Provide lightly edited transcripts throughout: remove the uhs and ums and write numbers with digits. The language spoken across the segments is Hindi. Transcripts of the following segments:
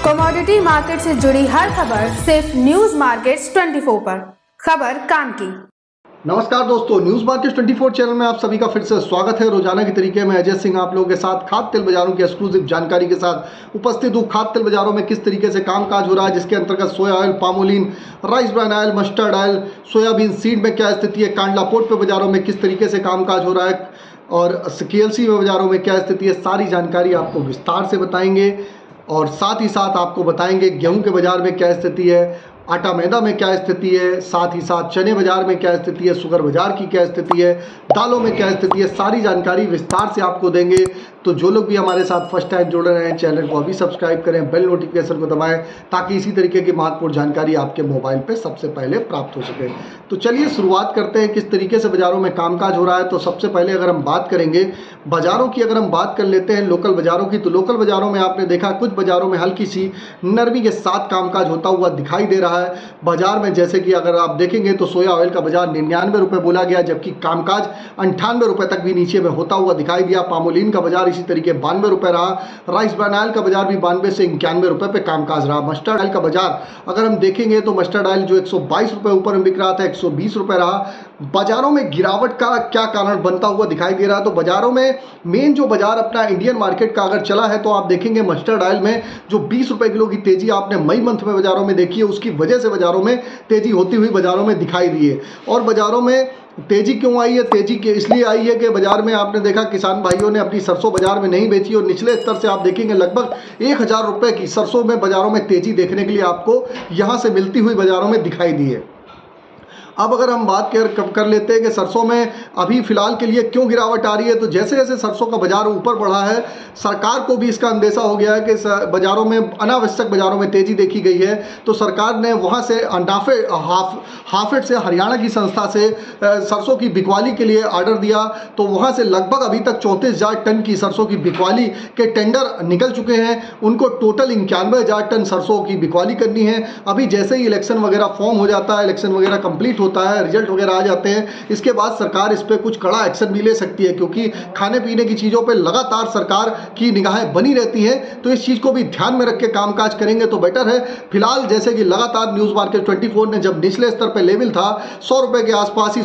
कमोडिटी मार्केट से जुड़ी हर खबर सिर्फ न्यूज मार्केट्स 24 पर। खबर काम की। नमस्कार दोस्तों, न्यूज मार्केट 24 चैनल में आप सभी का फिर से स्वागत है। रोजाना की तरीके में अजय सिंह आप लोगों के साथ खाद्य तेल बाजारों की एक्सक्लूसिव जानकारी के साथ उपस्थित हूँ। खाद्य तेल बाजारों में किस तरीके से कामकाज हो रहा है, जिसके अंतर्गत सोया oil, palmolein, rice bran oil, mustard oil, soybean seed में क्या स्थिति है, कांडला पोर्ट पे बाजारों में किस तरीके से कामकाज हो रहा है और केएलसी में बाजारों में क्या स्थिति है, सारी जानकारी आपको विस्तार से बताएंगे। और साथ ही साथ आपको बताएंगे गेहूं के बाजार में क्या स्थिति है, आटा मैदा में क्या स्थिति है, साथ ही साथ चने बाजार में क्या स्थिति है, शुगर बाजार की क्या स्थिति है, दालों में क्या स्थिति है, सारी जानकारी विस्तार से आपको देंगे। तो जो लोग भी हमारे साथ फर्स्ट टाइम जुड़ रहे हैं, चैनल को अभी सब्सक्राइब करें, बेल नोटिफिकेशन को दबाएं ताकि इसी तरीके की महत्वपूर्ण जानकारी आपके मोबाइल पे सबसे पहले प्राप्त हो सके। तो चलिए शुरुआत करते हैं किस तरीके से बाजारों में कामकाज हो रहा है। तो सबसे पहले अगर हम बात करेंगे बाजारों की, अगर हम बात कर लेते हैं लोकल बाजारों की, तो लोकल बाजारों में आपने देखा कुछ बाजारों में हल्की सी नरमी के साथ कामकाज होता हुआ दिखाई दे रहा है बाजार में। जैसे कि अगर आप देखेंगे तो सोया ऑयल का बाजार 99 रुपये बोला गया, जबकि कामकाज 98 रुपये तक भी नीचे में होता हुआ दिखाई दिया। पामोलिन का बाजार इसी तरीके 92 रुपये रहा। राइस ब्रान ऑयल का बाजार भी 92 से 91 रुपये पे कामकाज रहा। मस्टर्ड ऑयल का बाजार अगर हम देखेंगे तो मस्टर्ड ऑयल जो 122 रुपये ऊपर में बिक रहा था, 120 रुपये रहा। बाजारों में गिरावट का क्या कारण बनता हुआ दिखाई दे रहा है, तो बाजारों में मेन जो बाजार अपना इंडियन मार्केट का अगर चला है तो आप देखेंगे मस्टर्ड ऑयल में जो 20 रुपये किलो की तेजी आपने मई मंथ में बाजारों में देखी है, उसकी वजह से बाजारों में तेजी होती हुई बाजारों में दिखाई दी है। और बाजारों में तेजी क्यों आई है, तेजी के इसलिए आई है कि बाजार में आपने देखा किसान भाइयों ने अपनी सरसों बाजार में नहीं बेची और निचले स्तर से आप देखेंगे लगभग 1000 रुपये की सरसों में बाजारों में तेजी देखने के लिए आपको यहां से मिलती हुई बाजारों में दिखाई दी है। अब अगर हम बात कर लेते हैं कि सरसों में अभी फिलहाल के लिए क्यों गिरावट आ रही है, तो जैसे जैसे सरसों का बाजार ऊपर बढ़ा है, सरकार को भी इसका अंदेशा हो गया है कि बाजारों में अनावश्यक बाजारों में तेजी देखी गई है। तो सरकार ने वहां से हाफेड से हरियाणा की संस्था से सरसों की बिकवाली के लिए ऑर्डर दिया। तो वहां से लगभग अभी तक 34,000 टन की सरसों की बिकवाली के टेंडर निकल चुके हैं। उनको टोटल 91,000 टन सरसों की बिकवाली करनी है। अभी जैसे ही इलेक्शन वगैरह फॉर्म हो जाता है, इलेक्शन वगैरह कंप्लीट होता है, रिजल्ट वगैरह आ जाते हैं, इसके बाद सरकार इस पे कुछ कड़ा एक्शन भी ले सकती है, क्योंकि खाने पीने की चीज़ों पे लगातार सरकार की निगाहें बनी रहती हैं। तो इस चीज़ को भी ध्यान में रख के कामकाज करेंगे तो बेटर है। फिलहाल जैसे कि लगातार न्यूज़ मार्केट 24 ने जब निचले स्तर पे लेवल था 100 रुपये के आसपास ही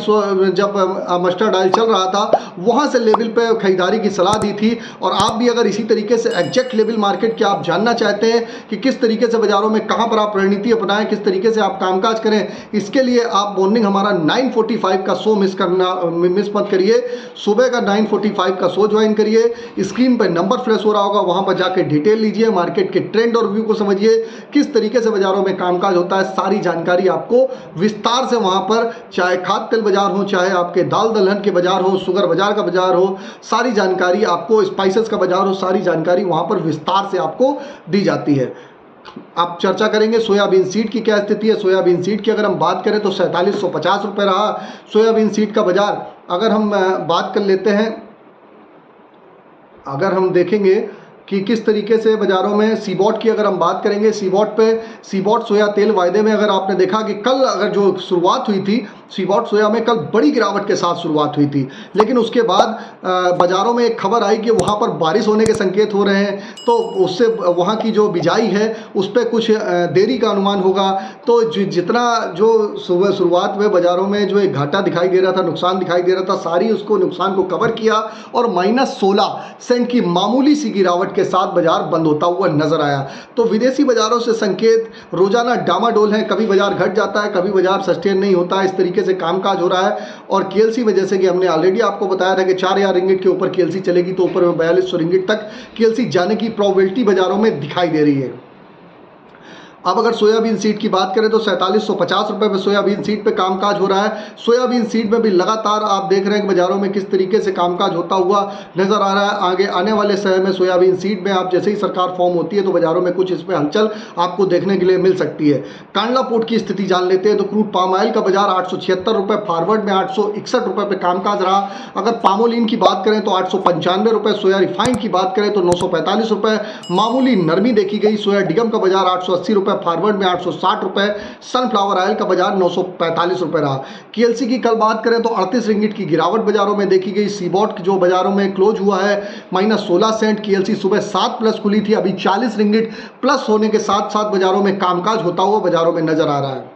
जब मस्टर्ड ऑयल चल रहा था, वहाँ से लेवल पे खरीदारी की सलाह दी थी। और आप भी अगर इसी तरीके से एग्जैक्ट लेवल मार्केट के आप जानना चाहते हैं कि किस तरीके से बाजारों में कहाँ पर आप रणनीति अपनाएं, किस तरीके से आप कामकाज करें, इसके लिए आप मॉर्निंग हमारा 9:45 का शो मिस मत करिए। सुबह का 9:45 का शो ज्वाइन करिए। स्क्रीन पर नंबर फ्लैश हो रहा होगा, वहां पर जाकर डिटेल लीजिए, मार्केट के ट्रेंड और व्यू को समझिए, किस तरीके से बाजारों में कामकाज होता है, सारी जानकारी आपको विस्तार से वहां पर, चाहे खाद्य तेल बाजार हो, चाहे आपके दाल दलहन के बाजार हो, शुगर बाजार का बाजार हो, सारी जानकारी आपको, स्पाइसेस का बाजार हो, सारी जानकारी वहां पर विस्तार से आपको दी जाती है। आप चर्चा करेंगे सोयाबीन सीड की क्या स्थिति है। सोयाबीन सीड की अगर हम बात करें तो 4750 रुपये रहा सोयाबीन सीड का बाजार। अगर हम बात कर लेते हैं, अगर हम देखेंगे कि किस तरीके से बाजारों में सीबॉट की अगर हम बात करेंगे, सीबॉट सोया तेल वायदे में अगर आपने देखा कि कल अगर जो शुरुआत हुई थी सीबॉट सोया में, कल बड़ी गिरावट के साथ शुरुआत हुई थी, लेकिन उसके बाद बाजारों में एक खबर आई कि वहाँ पर बारिश होने के संकेत हो रहे हैं, तो उससे वहाँ की जो बिजाई है उस पर कुछ देरी का अनुमान होगा। तो जितना जो सुबह शुरुआत में बाजारों में जो एक घाटा दिखाई दे रहा था, नुकसान दिखाई दे रहा था, सारी उसको नुकसान को कवर किया और -16 सेंट की मामूली सी गिरावट के साथ बाजार बंद होता हुआ नजर आया। तो विदेशी बाजारों से संकेत रोजाना डामाडोल है, कभी बाजार घट जाता है, कभी बाजार सस्टेन नहीं होता है, इस तरीके से कामकाज हो रहा है। और केएलसी में जैसे कि हमने ऑलरेडी आपको बताया था कि 4000 रिंगिट के ऊपर केएलसी चलेगी, तो ऊपर में 4200 रिंगिट तक केएलसी जाने की प्रोबेबिलिटी बाजारों में दिखाई दे रही है। अब अगर सोयाबीन सीड की बात करें तो 4750 रुपये में सोयाबीन सीड पे कामकाज हो रहा है। सोयाबीन सीड में भी लगातार आप देख रहे हैं कि बाजारों में किस तरीके से कामकाज होता हुआ नजर आ रहा है। आगे आने वाले समय में सोयाबीन सीड में आप जैसे ही सरकार फॉर्म होती है तो बाजारों में कुछ इसमें हलचल आपको देखने के लिए मिल सकती है। कांडला पोर्ट की स्थिति जान लेते हैं तो क्रूड पाम ऑयल का बाजार 876 रुपये, फॉरवर्ड में 861 रुपये पे कामकाज रहा। अगर पामोलिन की बात करें तो 895 रुपये, सोया रिफाइंड की बात करें तो 945 रुपये, मामूली नरमी देखी गई। सोया डिगम का बाजार 880 रुपये रुपये, फॉरवर्ड में 860 रुपये, सनफ्लावर ऑयल का बाजार 945 रुपये रहा। KLC की कल बात करें तो 38 रिंगिट की गिरावट बाजारों में देखी गई। सीबॉट जो बाजारों में क्लोज हुआ है -16 सेंट। KLC सुबह 7 प्लस खुली थी, अभी 40 रिंगिट प्लस होने के साथ साथ बाजारों में कामकाज होता हुआ बाजारों में नजर आ रहा है।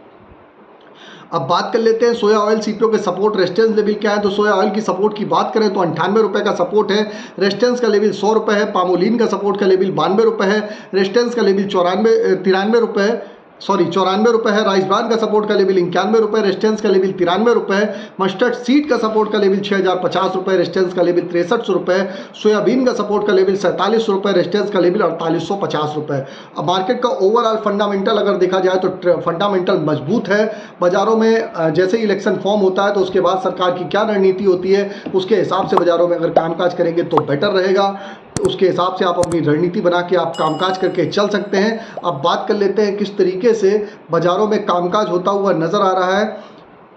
अब बात कर लेते हैं सोया ऑयल CPO के सपोर्ट रेजिस्टेंस लेवल क्या है। तो सोया ऑयल की सपोर्ट की बात करें तो 98 रुपये का सपोर्ट है, रेजिस्टेंस का लेवल 100 रुपये है। पामोलिन का सपोर्ट का लेवल 92 रुपये है, रेजिस्टेंस का लेवल 93 रुपये है, 94 रुपये है। राइस ब्रान का सपोर्ट का लेवल 91 रुपये, रेजिस्टेंस का लेवल 93 रुपये है। मस्टर्ड सीड का सपोर्ट का लेवल 6050 रुपये, रेजिस्टेंस का लेवल 6300 रुपये। सोयाबीन का सपोर्ट का लेवल 47 रुपये, रेजिस्टेंस का लेवल 4850 रुपये। अब मार्केट का ओवरऑल फंडामेंटल अगर देखा जाए तो फंडामेंटल मजबूत है। बाजारों में जैसे ही इलेक्शन फॉर्म होता है तो उसके बाद सरकार की क्या रणनीति होती है उसके हिसाब से बाजारों में अगर कामकाज करेंगे तो बेटर रहेगा। उसके हिसाब से आप अपनी रणनीति बना के आप कामकाज करके चल सकते हैं। अब बात कर लेते हैं किस तरीके से बाजारों में कामकाज होता हुआ नज़र आ रहा है।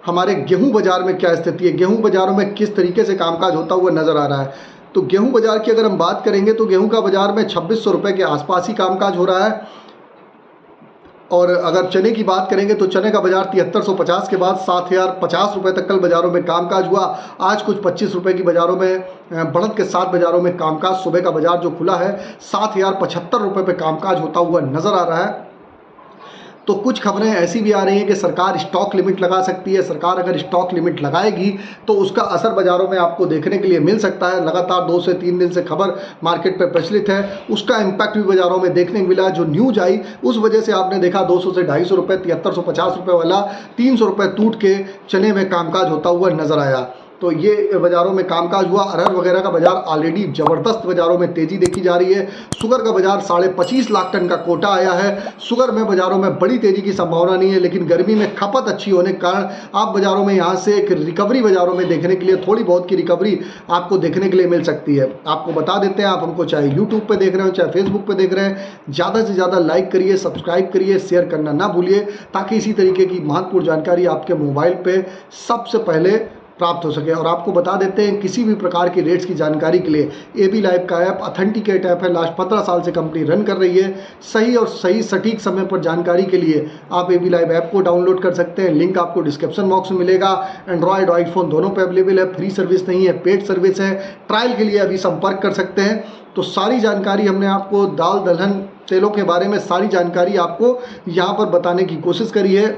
हमारे गेहूं बाजार में क्या स्थिति है, गेहूं बाजारों में किस तरीके से कामकाज होता हुआ नज़र आ रहा है। तो गेहूं बाजार की अगर हम बात करेंगे तो गेहूं का बाजार में 2600 रुपये के आसपास ही कामकाज हो रहा है। और अगर चने की बात करेंगे तो चने का बाजार 7350 के बाद 7050 रुपये तक कल बाजारों में कामकाज हुआ। आज कुछ 25 रुपये की बाजारों में बढ़त के साथ बाजारों में कामकाज, सुबह का बाजार जो खुला है 7075 रुपये पे कामकाज होता हुआ नजर आ रहा है। तो कुछ खबरें ऐसी भी आ रही हैं कि सरकार स्टॉक लिमिट लगा सकती है। सरकार अगर स्टॉक लिमिट लगाएगी तो उसका असर बाजारों में आपको देखने के लिए मिल सकता है। लगातार 2 से 3 दिन से खबर मार्केट पर प्रचलित है, उसका इम्पैक्ट भी बाजारों में देखने को मिला। जो न्यूज आई उस वजह से आपने देखा 200 से 250 रुपये, 7350 रुपये वाला 300 रुपये टूट के चने में कामकाज होता हुआ नजर आया। तो ये बाजारों में कामकाज हुआ। अरहर वगैरह का बाजार ऑलरेडी ज़बरदस्त बाजारों में तेज़ी देखी जा रही है। शुगर का बाजार 25.5 लाख टन का कोटा आया है। शुगर में बाजारों में बड़ी तेज़ी की संभावना नहीं है, लेकिन गर्मी में खपत अच्छी होने के कारण आप बाजारों में यहाँ से एक रिकवरी बाजारों में देखने के लिए थोड़ी बहुत की रिकवरी आपको देखने के लिए मिल सकती है। आपको बता देते हैं, आप हमको चाहे यूट्यूब पर देख रहे हो चाहे फेसबुक पर देख रहे हैं, ज़्यादा से ज़्यादा लाइक करिए, सब्सक्राइब करिए, शेयर करना ना भूलिए, ताकि इसी तरीके की महत्वपूर्ण जानकारी आपके मोबाइल पर सबसे पहले प्राप्त हो सके। और आपको बता देते हैं किसी भी प्रकार की रेट्स की जानकारी के लिए AB लाइव का ऐप ऑथेंटिकेट ऐप है। लास्ट 15 साल से कंपनी रन कर रही है। सही सटीक समय पर जानकारी के लिए आप AB लाइव ऐप को डाउनलोड कर सकते हैं। लिंक आपको डिस्क्रिप्शन बॉक्स में मिलेगा। एंड्रॉयड आईफोन दोनों पे अवेलेबल है। फ्री सर्विस नहीं है, पेड सर्विस है। ट्रायल के लिए अभी संपर्क कर सकते हैं। तो सारी जानकारी हमने आपको दाल दलहन तेलों के बारे में सारी जानकारी आपको यहाँ पर बताने की कोशिश करी है।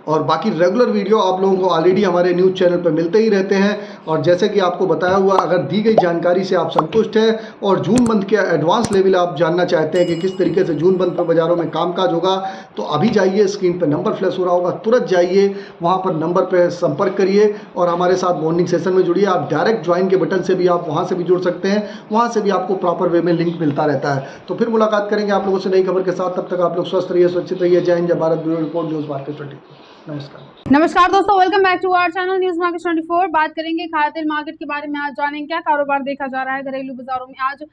और बाकी रेगुलर वीडियो आप लोगों को ऑलरेडी हमारे न्यूज़ चैनल पर मिलते ही रहते हैं। और जैसे कि आपको बताया हुआ, अगर दी गई जानकारी से आप संतुष्ट हैं और जून मंथ के एडवांस लेवल आप जानना चाहते हैं कि किस तरीके से जून मंथ पर बाजारों में कामकाज होगा, तो अभी जाइए, स्क्रीन पर नंबर फ्लैश हो रहा होगा, तुरंत जाइए वहाँ पर नंबर पर संपर्क करिए और हमारे साथ मॉर्निंग सेशन में जुड़िए। आप डायरेक्ट ज्वाइन के बटन से भी आप वहाँ से भी जुड़ सकते हैं, वहाँ से भी आपको प्रॉपर वे में लिंक मिलता रहता है। तो फिर मुलाकात करेंगे आप लोगों से नई खबर के साथ। तब तक आप लोग स्वस्थ रहिए, सुरक्षित रहिए। जय हिंद, जय Bharat. Bureau report, news market 24। नमस्कार दोस्तों, welcome back to our channel news market 24। बात करेंगे खाद्य तेल मार्केट के बारे में। आज जानेंगे क्या कारोबार देखा जा रहा है घरेलू बाजारों में। आज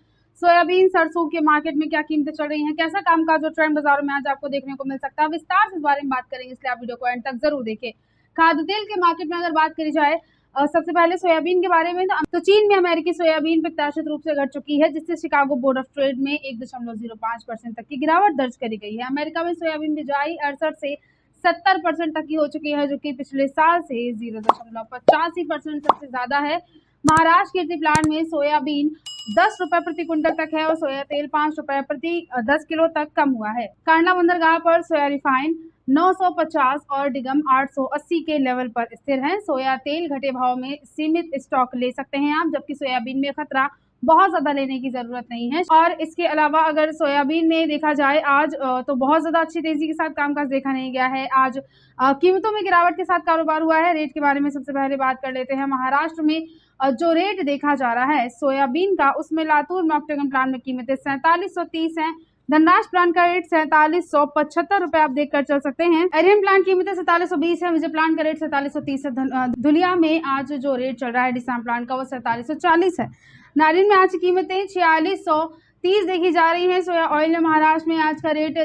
सोयाबीन सरसों के मार्केट में क्या कीमतें चल रही हैं, कैसा कामकाज और ट्रेंड बाजारों में आज आपको देखने को मिल सकता है, विस्तार से इस बारे में बात करेंगे, इसलिए आप वीडियो को एंड तक जरूर देखें। खाद्य तेल के मार्केट में अगर बात करी जाए सबसे पहले सोयाबीन के बारे में, तो चीन में अमेरिकी सोयाबीन प्रत्याशित रूप से घट चुकी है, जिससे शिकागो बोर्ड ऑफ ट्रेड में 1.05% तक की गिरावट दर्ज करी गई है। अमेरिका में सोयाबीन बिजाई 68 से 70% तक की हो चुकी है, जो कि पिछले साल से 0.85% सबसे ज्यादा है। महाराष्ट्र के प्लांट में सोयाबीन 10 रुपए प्रति क्विंटल तक है और सोया तेल 5 रुपए प्रति 10 किलो तक कम हुआ है। कांडला बंदरगाह पर सोया रिफाइन 950 और डिगम 880 के लेवल पर स्थिर है। सोया तेल घटे भाव में सीमित स्टॉक ले सकते हैं आप, जबकि सोयाबीन में खतरा बहुत ज्यादा लेने की जरूरत नहीं है। और इसके अलावा अगर सोयाबीन में देखा जाए आज तो बहुत ज्यादा अच्छी तेजी के साथ कामकाज देखा नहीं गया है। आज कीमतों में गिरावट के साथ कारोबार हुआ है। रेट के बारे में सबसे पहले बात कर लेते हैं। महाराष्ट्र में जो रेट देखा जा रहा है सोयाबीन का, उसमें लातूर में ऑक्टेगन प्लांट में कीमतें 4730 है। धनराज प्लांट का रेट 4775 रुपए आप देखकर चल सकते हैं। एरियन प्लांट कीमतें 4720 है। विजय प्लांट का रेट 4730 है। धुलिया में आज जो रेट चल रहा है डिसाम प्लांट का, वो 4740 है। नारियल में आज की कीमतें 4630 देखी जा रही है। सोया ऑयल में महाराष्ट्र में आज का रेट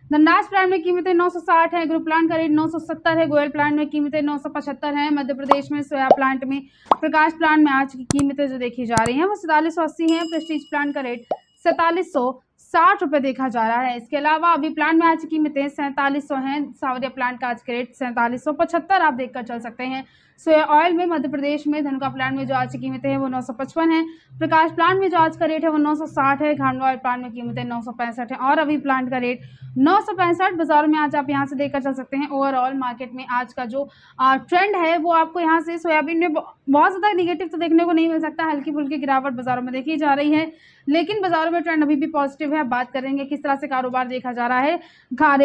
धनराज प्लांट में कीमतें 960 है। ग्रुप प्लांट का रेट 970 है। गोयल प्लांट में कीमतें 975 है। मध्य प्रदेश में सोया प्लांट में प्रकाश प्लांट में आज की कीमतें जो देखी जा रही हैं वो 4780 है। प्रेस्टीज प्लांट का रेट 4700 ₹60 देखा जा रहा है। इसके अलावा अभी प्लांट में आज की कीमतें 4700 हैं। सावरिया प्लांट का आज का रेट 4775 आप देखकर चल सकते हैं। सोया ऑयल में मध्य प्रदेश में धनुका प्लांट में जो आज की कीमतें हैं वो 955 है। प्रकाश प्लांट में जो आज का रेट है वो 960 है। खांडवा ऑयल प्लांट में कीमतें 965 है और अभी प्लांट का रेट 965 बाजारों में आज आप यहाँ से देखकर चल सकते हैं। ओवरऑल मार्केट में आज का जो ट्रेंड है वो आपको यहाँ से सोयाबीन में बहुत ज़्यादा निगेटिव तो देखने को नहीं मिल सकता। हल्की फुल्की गिरावट बाजारों में देखी जा रही है, लेकिन बाजारों में ट्रेंड अभी भी पॉजिटिव है। बात करेंगे किस तरह से कारोबार देखा जा रहा है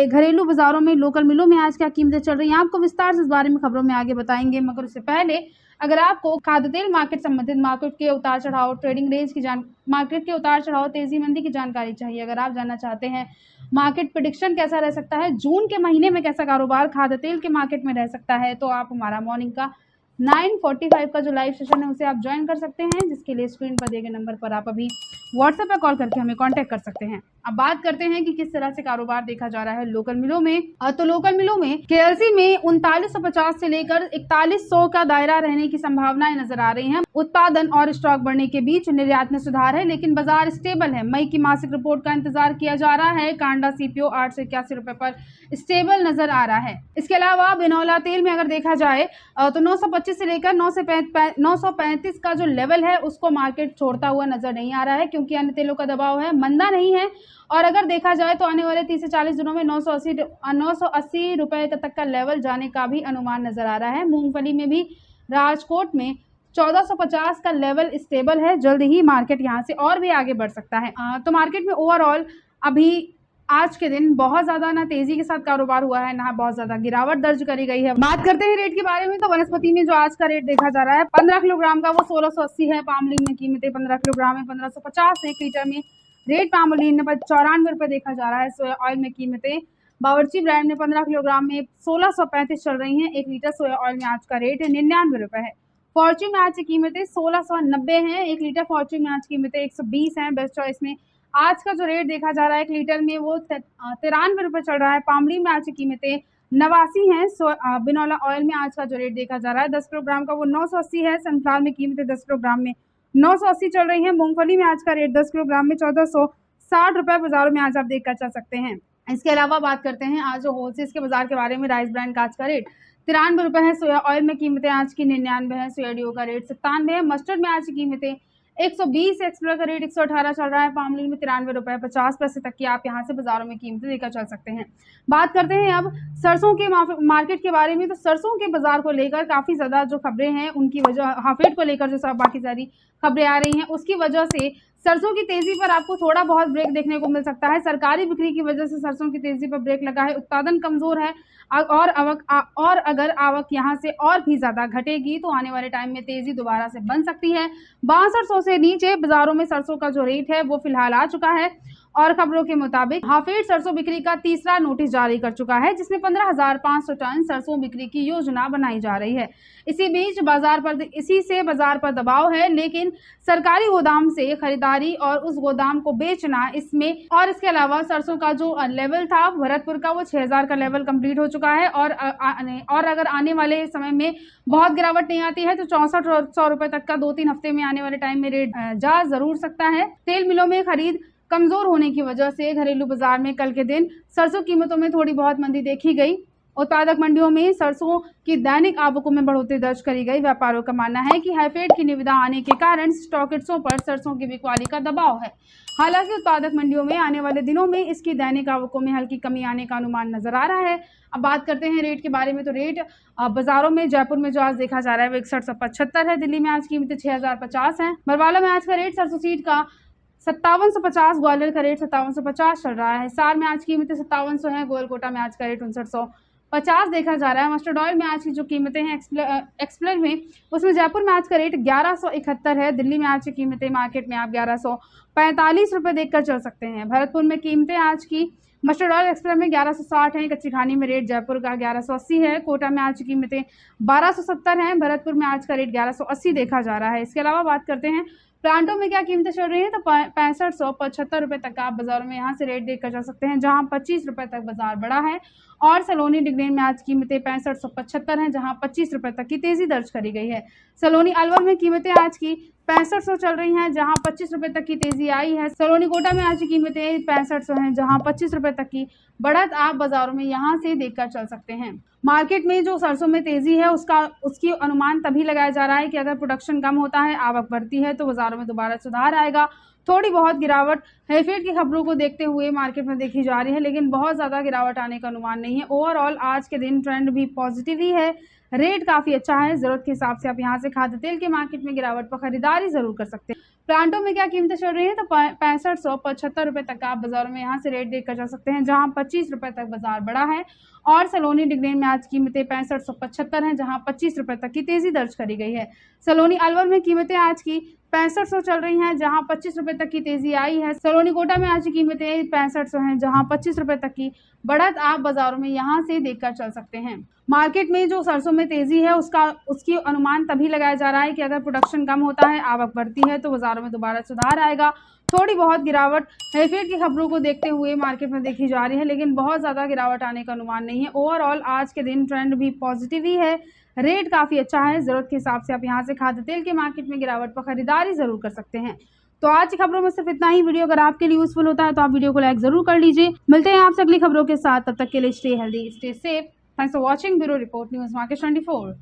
घरेलू बाजारों में, लोकल मिलों में आज क्या कीमतें चल रही हैं, आपको विस्तार से इस बारे में खबरों में आगे बताएंगे। मगर उससे पहले अगर आपको खाद्य तेल मार्केट संबंधित मार्केट के उतार चढ़ाव, ट्रेडिंग रेंज की मार्केट के उतार चढ़ाव, तेजी मंदी की जानकारी चाहिए, अगर आप जानना चाहते हैं मार्केट प्रेडिक्शन कैसा रह सकता है, जून के महीने में कैसा कारोबार खाद्य तेल के मार्केट में रह सकता है, तो आप हमारा मॉर्निंग का 9:45 का जो लाइव सेशन है उसे आप ज्वाइन कर सकते हैं, जिसके लिए स्क्रीन पर दिए गए नंबर पर आप अभी व्हाट्सएप पर कॉल करके हमें कांटेक्ट कर सकते हैं। अब बात करते हैं कि किस तरह से कारोबार देखा जा रहा है लोकल मिलों में। तो लोकल मिलों में केएलसी में 3950 से लेकर 4100 का दायरा रहने की संभावनाएं नजर आ रही हैं। उत्पादन और स्टॉक बढ़ने के बीच निर्यात में सुधार है, लेकिन बाजार स्टेबल है। मई की मासिक रिपोर्ट का इंतजार किया जा रहा है। कांडा सीपीओ 8 से 81 रुपए पर स्टेबल नजर आ रहा है। इसके अलावा बिनौला तेल में अगर देखा जाए तो 925 से लेकर 935 का जो लेवल है उसको मार्केट छोड़ता हुआ नजर नहीं आ रहा है, क्योंकि अन्य तेलों का दबाव है, मंदा नहीं है। और अगर देखा जाए तो आने वाले 30 से 40 दिनों में 980 रुपए तक का लेवल जाने का भी अनुमान नजर आ रहा है। मूंगफली में भी राजकोट में 1450 का लेवल स्टेबल है। जल्द ही मार्केट यहां से और भी आगे बढ़ सकता है। तो मार्केट में ओवरऑल अभी आज के दिन बहुत ज्यादा ना तेजी के साथ कारोबार हुआ है, ना बहुत ज्यादा गिरावट दर्ज करी गई है। बात करते हैं रेट के बारे में, तो वनस्पति में जो आज का रेट देखा जा रहा है 15 किलोग्राम का वो 1680 है। पामोलिन में कीमतें 15 किलोग्राम में 1550 है। 1 लीटर में रेट पामोलिन में 94 रुपए देखा जा रहा है। सोया ऑयल में कीमतें बावर्ची ब्रांड में 15 किलोग्राम में 1635 चल रही है। 1 लीटर सोया ऑयल में आज का रेट 99 रुपए है। फॉर्च्यून में आज की कीमतें 1690 है। 1 लीटर फॉर्च्यून में आज कीमतें 120 है। बेस्ट चॉइस में आज का जो रेट देखा जा रहा है 1 लीटर में वो 93 रुपए चल रहा है। पामोलिन में आज की कीमतें 89 है। बिनौला ऑयल में आज का जो रेट देखा जा रहा है 10 किलोग्राम का वो 980 है। सनफ्लावर में कीमतें 10 किलोग्राम में 980 चल रही है। मूंगफली में आज का रेट 10 किलोग्राम में 1460 रुपए बाजारों में आज आप देख कर चल सकते हैं। इसके अलावा बात करते हैं आज जो होलसेल के बाजार के बारे में। राइस ब्रांड का आज का रेट 93 रुपए है। सोया ऑयल में कीमतें आज की 99 है। सोयाडीओ का रेट 97 है। मस्टर्ड में आज की कीमतें 120, एक्सप्लोर का रेट 118 चल रहा है। पामोलिन में 93 रुपए 50 पैसे तक की आप यहां से बाजारों में कीमतें देकर चल सकते हैं। बात करते हैं अब सरसों के मार्केट के बारे में। तो सरसों के बाजार को लेकर काफी ज्यादा जो खबरें हैं उनकी वजह, हाफेट को लेकर जो सब बाकी सारी खबरें आ रही हैं उसकी वजह से सरसों की तेजी पर आपको थोड़ा बहुत ब्रेक देखने को मिल सकता है। सरकारी बिक्री की वजह से सरसों की तेजी पर ब्रेक लगा है। उत्पादन कमजोर है और अगर आवक यहां से और भी ज्यादा घटेगी तो आने वाले टाइम में तेजी दोबारा से बन सकती है। 6200 से नीचे बाजारों में सरसों का जो रेट है वो फिलहाल आ चुका है और खबरों के मुताबिक हाफेड सरसों बिक्री का तीसरा नोटिस जारी कर चुका है, जिसमें 15,500 टन सरसों बिक्री की योजना बनाई जा रही है। इसी बीच बाजार पर दबाव है, लेकिन सरकारी गोदाम से खरीदारी और उस गोदाम को बेचना इसमें, और इसके अलावा सरसों का जो लेवल था भरतपुर का वो 6000 का लेवल कंप्लीट हो चुका है। और अगर आने वाले समय में बहुत गिरावट नहीं आती है तो 6400 रुपए तक का 2-3 हफ्ते में आने वाले टाइम में रेट जा जरूर सकता है। तेल मिलों में खरीद कमजोर होने की वजह से घरेलू बाजार में कल के दिन सरसों कीमतों में थोड़ी बहुत मंदी देखी गई। उत्पादक मंडियों में सरसों की दैनिक आवकों में बढ़ोतरी दर्ज करी गई। व्यापारियों का मानना है कि हाइफेड की निविदा आने के कारण स्टॉकिस्टों पर सरसों की बिकवाली का दबाव है। हालांकि उत्पादक मंडियों में आने वाले दिनों में इसकी दैनिक आवकों में हल्की कमी आने का अनुमान नजर आ रहा है। अब बात करते हैं रेट के बारे में। तो रेट बाजारों में जयपुर में जो आज देखा जा रहा है वो 6175 है। दिल्ली में आज कीमतें 6050 है। बरवाला में आज का रेट सरसों सीड का 5750, ग्वालियर का रेट 5750 चल रहा है। हिसार में आज कीमतें 5700 है। गोलकोटा में आज का रेट 5950 देखा जा रहा है। मस्टर्ड ऑयल में आज की जो कीमतें हैं एक्सप्लेन में, उसमें जयपुर में आज का रेट 1171 है। दिल्ली में आज की कीमतें मार्केट में आप 1145 रुपए देखकर चल सकते हैं। भरतपुर में कीमतें आज की मस्टर्ड ऑयल एक्सप्लेन में 1160 है। कच्ची खानी में रेट जयपुर का 1180 है। कोटा में आज की कीमतें 1270 हैं। भरतपुर में आज का रेट 1180 देखा जा रहा है। इसके अलावा बात करते हैं प्लांटों में क्या कीमतें चल रही हैं, तो 6575 रुपए तक आप बाजारों में यहाँ से रेट देखकर जा सकते हैं, जहां 25 रुपए तक बाजार बढ़ा है। और सलोनी डिग्रेन में आज कीमतें 6575 हैं, जहां 25 रुपए तक की तेजी दर्ज करी गई है। सलोनी अलवर में कीमतें आज की 6500 चल रही हैं, जहां 25 रुपए तक की तेजी आई है। सलोनी कोटा में आज की कीमतें 6500 हैं, जहां 25 रुपए तक की बढ़त आप बाजारों में यहां से देखकर चल सकते हैं। मार्केट में जो सरसों में तेजी है उसकी अनुमान तभी लगाया जा रहा है कि अगर प्रोडक्शन कम होता है, आवक बढ़ती है तो बाजारों में दोबारा सुधार आएगा। थोड़ी बहुत गिरावट हेरफेर की खबरों को देखते हुए मार्केट में देखी जा रही है, लेकिन बहुत ज़्यादा गिरावट आने का अनुमान नहीं है। ओवरऑल आज के दिन ट्रेंड भी पॉजिटिव ही है, रेट काफ़ी अच्छा है। ज़रूरत के हिसाब से आप यहाँ से खाद्य तेल के मार्केट में गिरावट पर खरीदारी ज़रूर कर सकते हैं। प्लांटों में क्या कीमतें चल रही हैं, तो 6575 रुपये तक का आप बाजारों में यहाँ से रेट देखकर जा सकते हैं, जहाँ 25 रुपये तक बाजार बढ़ा है। और सलोनी डिग्रेन में आज कीमतें 6575 हैं, जहाँ 25 रुपये तक की तेजी दर्ज करी गई है। सलोनी अलवर में कीमतें आज की 6500 चल रही हैं, जहां 25 रुपए तक की तेजी आई है। सलोनी कोटा में आज की कीमतें 6500 हैं, जहां 25 रुपए तक की बढ़त आप बाजारों में यहां से देखकर चल सकते हैं। मार्केट में जो सरसों में तेजी है उसकी अनुमान तभी लगाया जा रहा है कि अगर प्रोडक्शन कम होता है, आवक बढ़ती है तो बाजारों में दोबारा सुधार आएगा। थोड़ी बहुत गिरावट हेरफेर की खबरों को देखते हुए मार्केट में देखी जा रही है, लेकिन बहुत ज़्यादा गिरावट आने का अनुमान नहीं है। ओवरऑल आज के दिन ट्रेंड भी पॉजिटिव ही है, रेट काफ़ी अच्छा है। ज़रूरत के हिसाब से आप यहाँ से खाद्य तेल के मार्केट में गिरावट पर खरीदारी ज़रूर कर सकते हैं। तो आज की खबरों में सिर्फ इतना ही। वीडियो अगर आपके लिए यूजफुल होता है तो आप वीडियो को लाइक ज़रूर कर लीजिए। मिलते हैं आपसे अगली खबरों के साथ, तब तक के लिए stay healthy, stay safe. Thanks for watching. Bureau report, news market 24।